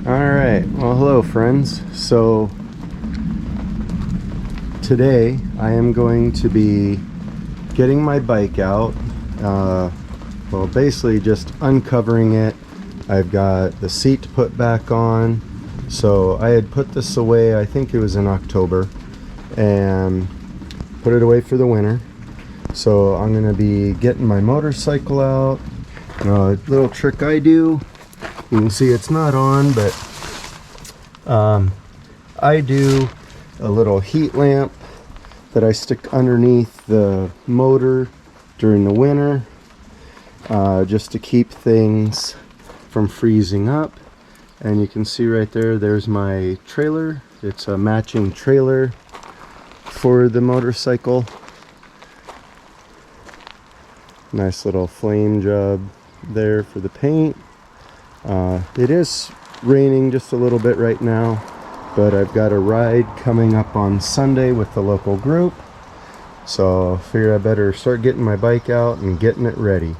Alright, well hello friends. So today I am going to be getting my bike out, well basically just uncovering it. I've got the seat to put back on. So I had put this away, I think it was in October, and put it away for the winter. So I'm going to be getting my motorcycle out. A little trick I do, you can see it's not on, but I do a little heat lamp that I stick underneath the motor during the winter, just to keep things from freezing up. And you can see right there, there's my trailer. It's a matching trailer for the motorcycle. Nice little flame job there for the paint. It is raining just a little bit right now, but I've got a ride coming up on Sunday with the local group, so I figure I better start getting my bike out and getting it ready.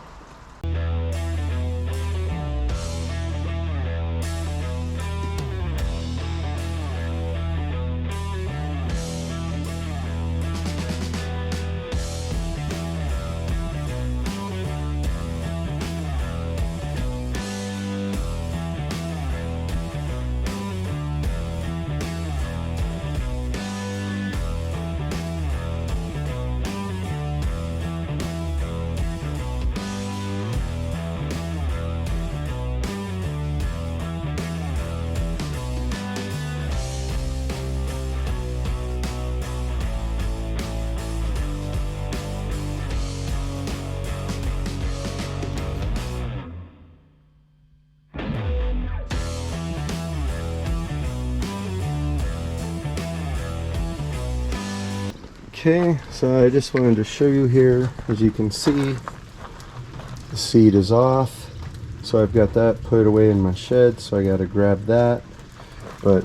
Okay, so I just wanted to show you here, as you can see, the seat is off. So I've got that put away in my shed, so I got to grab that. But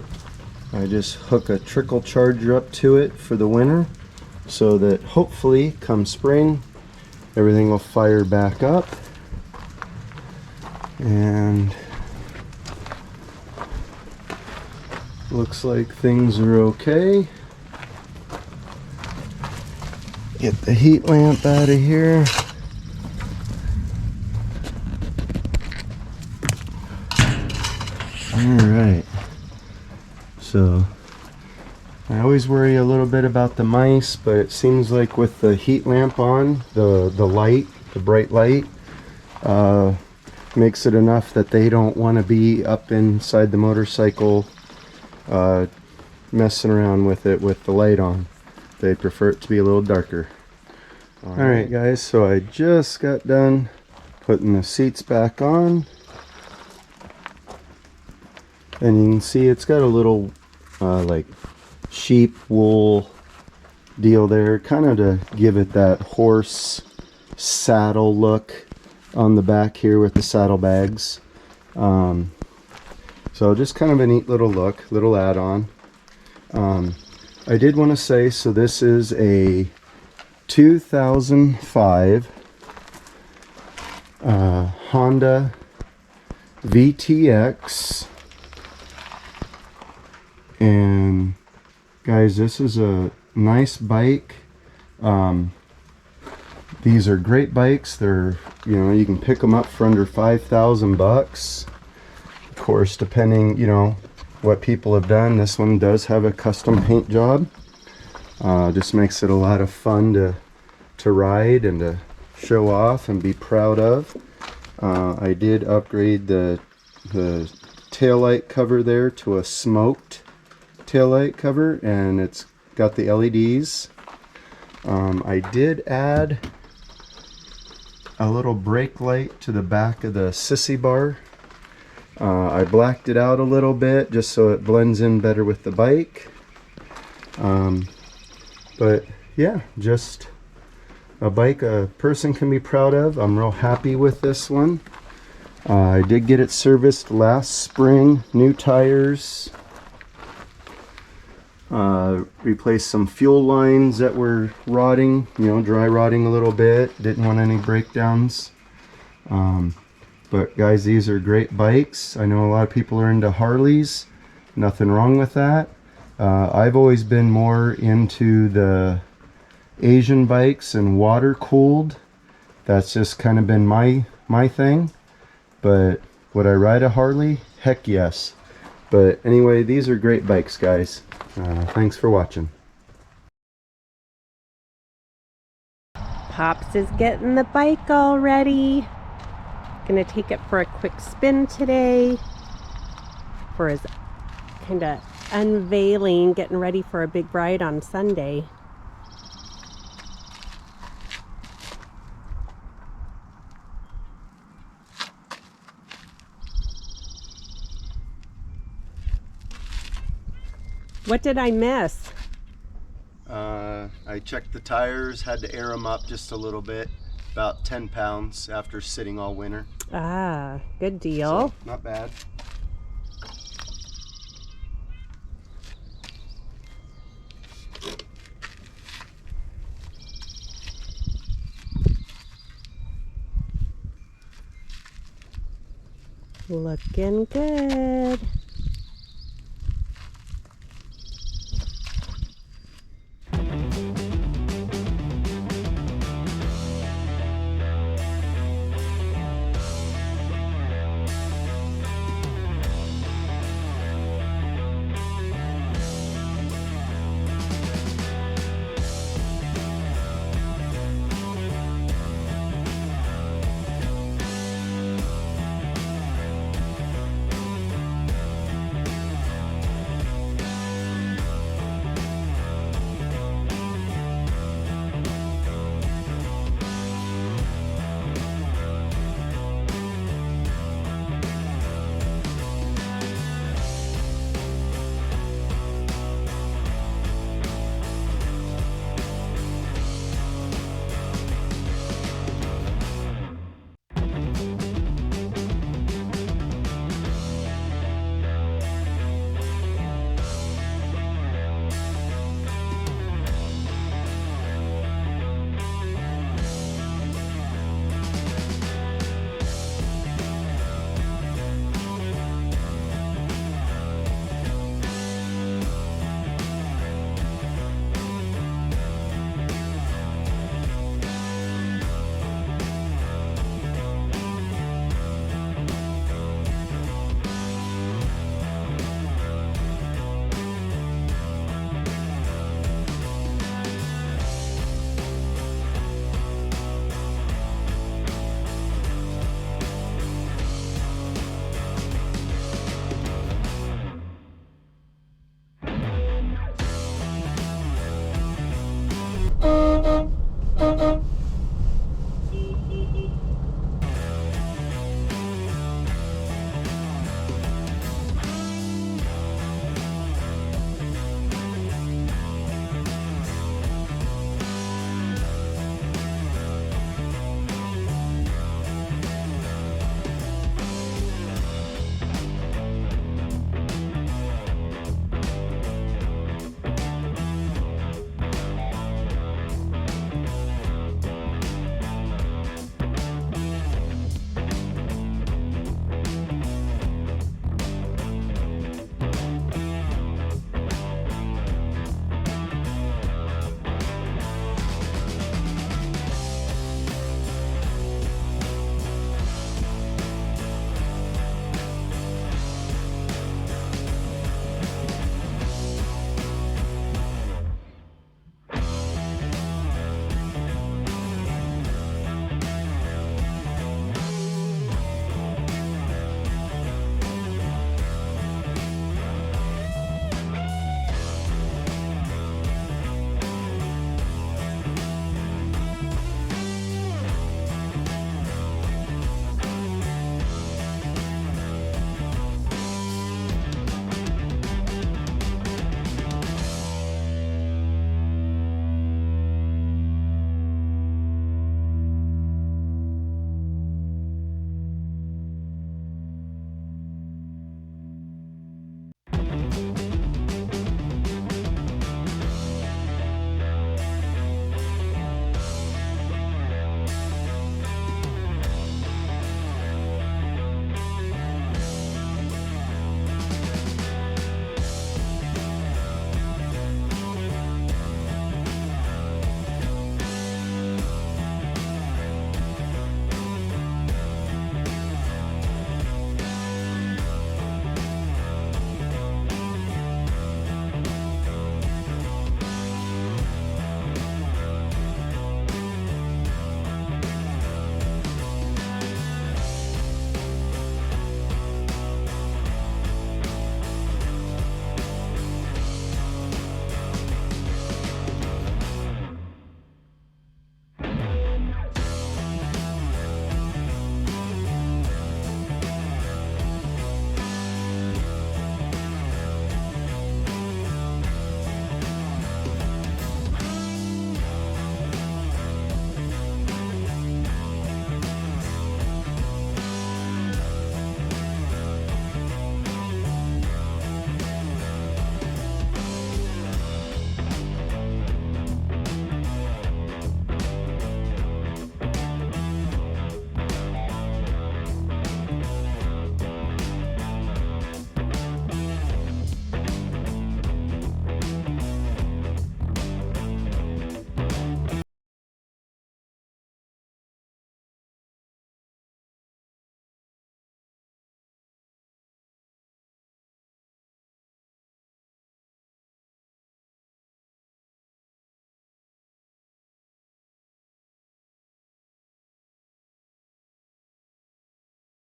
I just hook a trickle charger up to it for the winter, so that hopefully come spring everything will fire back up. And looks like things are okay. Get the heat lamp out of here. Alright, so I always worry a little bit about the mice, but it seems like with the heat lamp on, the light, the bright light, makes it enough that they don't want to be up inside the motorcycle messing around with it with the light on. They prefer it to be a little darker. Alright guys, so I just got done putting the seats back on. And you can see it's got a little like sheep wool deal there, kind of to give it that horse saddle look on the back here with the saddlebags. So just kind of a neat little look, little add-on. I did want to say, so this is a 2005 Honda VTX, and guys, this is a nice bike. These are great bikes. They're, you know, you can pick them up for under 5,000 bucks. Of course, depending, you know, what people have done. This one does have a custom paint job. Just makes it a lot of fun to ride and to show off and be proud of. I did upgrade the taillight cover there to a smoked taillight cover, and it's got the LEDs. I did add a little brake light to the back of the sissy bar. I blacked it out a little bit just so it blends in better with the bike. But yeah, just a bike a person can be proud of. I'm real happy with this one. I did get it serviced last spring, new tires, replaced some fuel lines that were rotting, you know, dry rotting a little bit. Didn't want any breakdowns. But guys, these are great bikes. I know a lot of people are into Harleys. Nothing wrong with that. I've always been more into the Asian bikes and water cooled. That's just kind of been my thing. But would I ride a Harley? Heck yes. But anyway, these are great bikes, guys. Thanks for watching. Pops is getting the bike all ready. Gonna take it for a quick spin today for his kind of unveiling, getting ready for a big ride on Sunday. What did I miss? I checked the tires, had to air them up just a little bit, about 10 pounds after sitting all winter. Ah, good deal. So, not bad. Looking good.